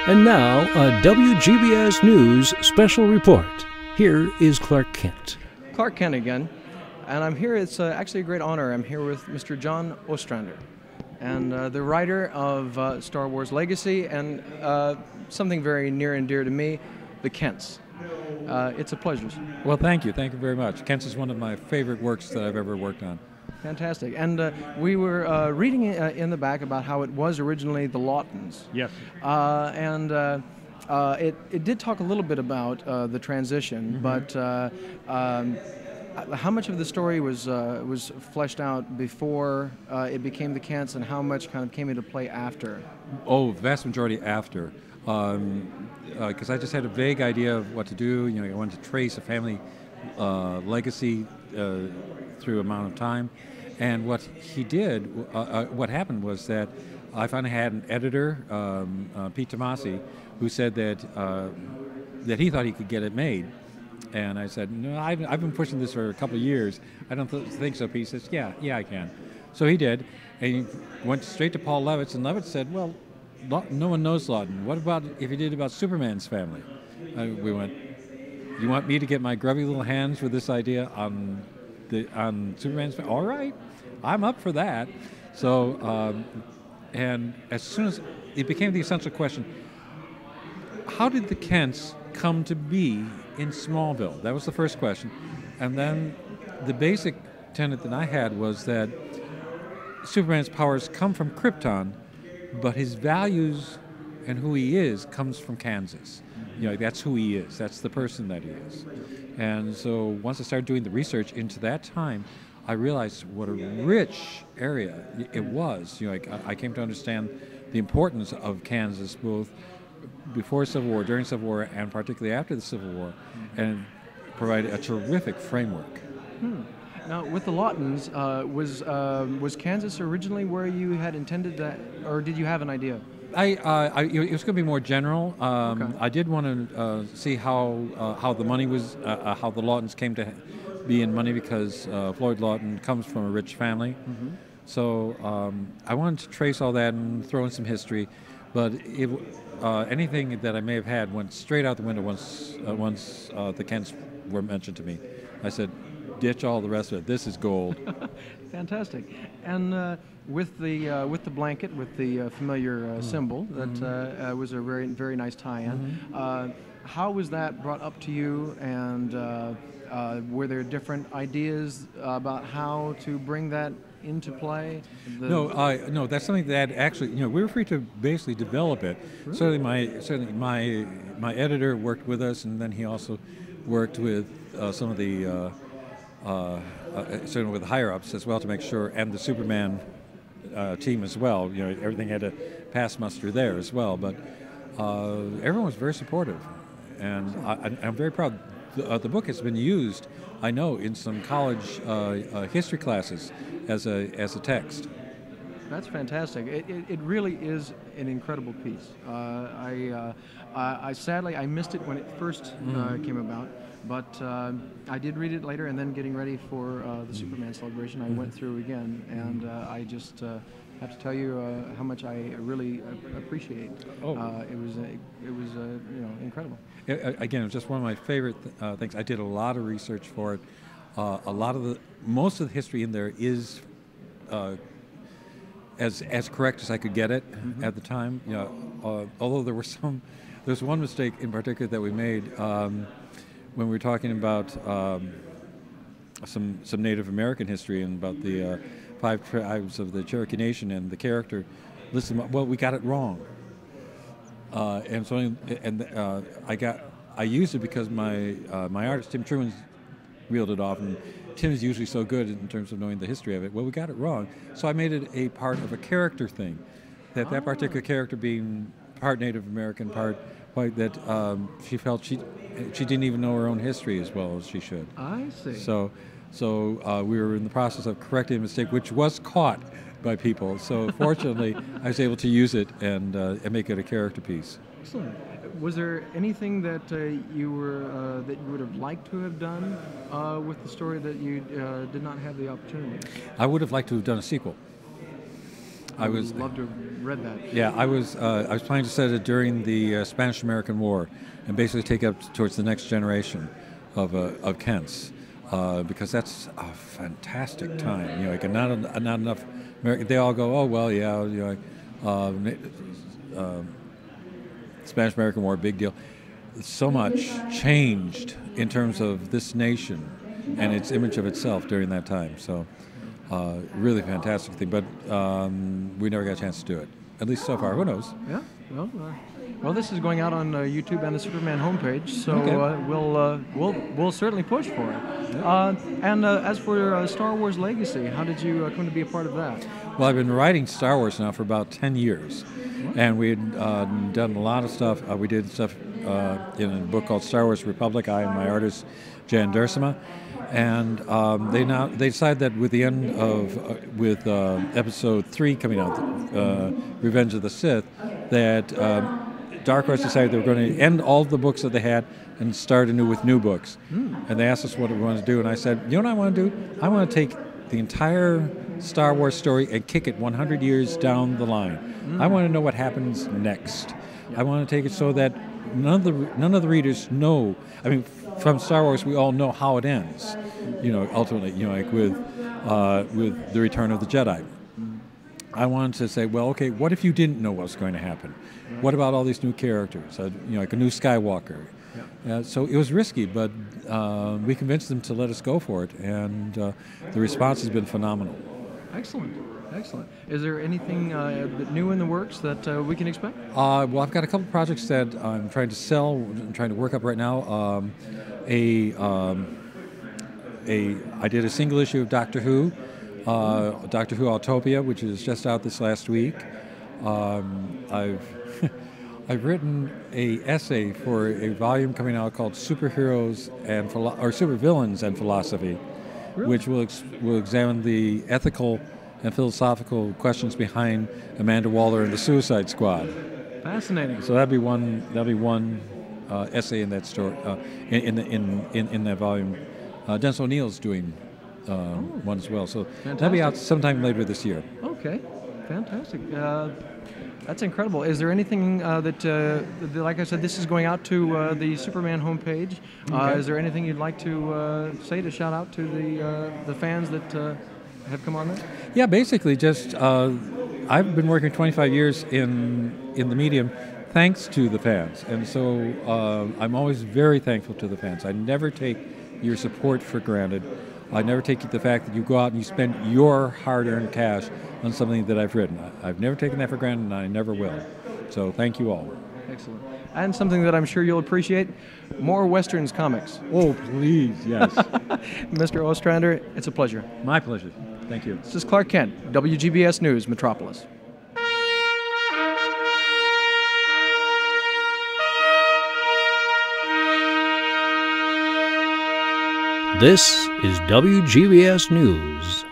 And now, a WGBS News special report. Here is Clark Kent. Clark Kent again, and I'm here. It's actually a great honor. I'm here with Mr. John Ostrander, and the writer of Star Wars Legacy, and something very near and dear to me, the Kents. It's a pleasure. Well, thank you. Thank you very much. Kents is one of my favorite works that I've ever worked on. Fantastic. And we were reading in the back about how it was originally the Laughtons. Yes. It did talk a little bit about the transition, but how much of the story was fleshed out before it became the Kents, and how much kind of came into play after? Oh, vast majority after. Because I just had a vague idea of what to do. You know, I wanted to trace a family legacy through amount of time. And what he did, what happened was that I finally had an editor, Pete Tomasi, who said that he thought he could get it made. And I said, no, I've been pushing this for a couple of years. I don't think so. Pete says, yeah, I can. So he did, and he went straight to Paul Levitz, and Levitz said, well, no one knows Lawton. What about if he did about Superman's family? We went, you want me to get my grubby little hands with this idea on Superman's family? All right, I'm up for that. So, and as soon as it became the essential question, how did the Kents come to be in Smallville? That was the first question. And then the basic tenet that I had was that Superman's powers come from Krypton, but his values and who he is comes from Kansas. You know, that's who he is. That's the person that he is. And so once I started doing the research into that time, I realized what a rich area it was. You know, I came to understand the importance of Kansas both before Civil War, during Civil War, and particularly after the Civil War, and provided a terrific framework. Now, with the Laughtons, was Kansas originally where you had intended that, or did you have an idea? It was going to be more general. Okay. I did want to see how the money was, how the Laughtons came to be in money, because Floyd Lawton comes from a rich family. So I wanted to trace all that and throw in some history, but anything that I may have had went straight out the window once the Kents were mentioned to me. I said, ditch all the rest of it. This is gold. Fantastic. And with the blanket, with the familiar symbol, that was a very, very nice tie-in. How was that brought up to you, and were there different ideas about how to bring that into play? No, that's something that actually, you know, we were free to basically develop it. Really? Certainly my editor worked with us, and then he also worked with some of the certainly with the higher-ups as well, to make sure, and the Superman team as well. You know, everything had to pass muster there as well. But everyone was very supportive, and I'm very proud. The book has been used, I know, in some college history classes as a text. That's fantastic. It really is an incredible piece. I sadly missed it when it first came about, but I did read it later, and then getting ready for the Superman celebration, I went through again, and I just have to tell you how much I really appreciate. It was incredible. Again, it was just one of my favorite things. I did a lot of research for it. Most of the history in there is as correct as I could get it at the time. You know, although there's one mistake in particular that we made when we were talking about some Native American history and about the 5 tribes of the Cherokee Nation and the character. Listen, well, we got it wrong, and so I used it because my artist Tim Truman reeled it off, and Tim is usually so good in terms of knowing the history of it. Well, we got it wrong, so I made it a part of a character thing, that particular character being part Native American, part white, that she felt she didn't even know her own history as well as she should. I see. So we were in the process of correcting a mistake, which was caught by people. So fortunately, I was able to use it and make it a character piece. Excellent. Was there anything that you would have liked to have done with the story that you did not have the opportunity? I would have liked to have done a sequel. I would love to have read that. Yeah, I was planning to set it during the Spanish-American War, and basically take it up towards the next generation of Kents, because that's a fantastic time. You know, like, and not enough American. They all go, oh well, yeah, you know, Spanish-American War, big deal. So much changed in terms of this nation and its image of itself during that time. So, really fantastic thing. But we never got a chance to do it. At least so far. Who knows? Yeah. Well, this is going out on YouTube and the Superman homepage, so Okay. we'll certainly push for it. And as for Star Wars Legacy, how did you come to be a part of that? Well, I've been writing Star Wars now for about 10 years. And we had done a lot of stuff. We did stuff in a book called Star Wars Republic, I and my artist, Jan Duursema. And they decided that with the end of with Episode 3 coming out, Revenge of the Sith, that Dark Horse decided they were going to end all the books that they had and start anew with new books. And they asked us what we wanted to do, and I said, you know what I want to do? I want to take the entire Star Wars story and kick it 100 years down the line. I want to know what happens next. I want to take it so that none of the readers know. I mean, from Star Wars, we all know how it ends. You know, ultimately, you know, like with the Return of the Jedi. I wanted to say, well, okay, what if you didn't know what was going to happen? What about all these new characters? You know, like a new Skywalker. So it was risky, but we convinced them to let us go for it, and the response has been phenomenal. Excellent. Is there anything new in the works that we can expect? Well, I've got a couple projects that I'm trying to sell, I'm trying to work up right now. I did a single issue of Doctor Who Autopia, which is just out this last week. I've written a essay for a volume coming out called Superheroes and Supervillains and Philosophy, which will examine the ethical and philosophical questions behind Amanda Waller and the Suicide Squad. Fascinating. So that'd be one essay in that story in that volume. Dennis O'Neill's doing one as well. So that'll be out sometime later this year. Okay, fantastic. That's incredible. Is there anything that, like I said, this is going out to the Superman homepage. Okay. Is there anything you'd like to say to shout out to the fans that have come on there? Yeah, basically just I've been working 25 years in the medium thanks to the fans. And so I'm always very thankful to the fans. I never take your support for granted. I never take the fact that you go out and you spend your hard-earned cash on something that I've written. I've never taken that for granted, and I never will. So thank you all. Excellent. And something that I'm sure you'll appreciate, more Westerns comics. Oh, please, yes. Mr. Ostrander, it's a pleasure. My pleasure. Thank you. This is Clark Kent, WGBS News, Metropolis. This is WGBS News.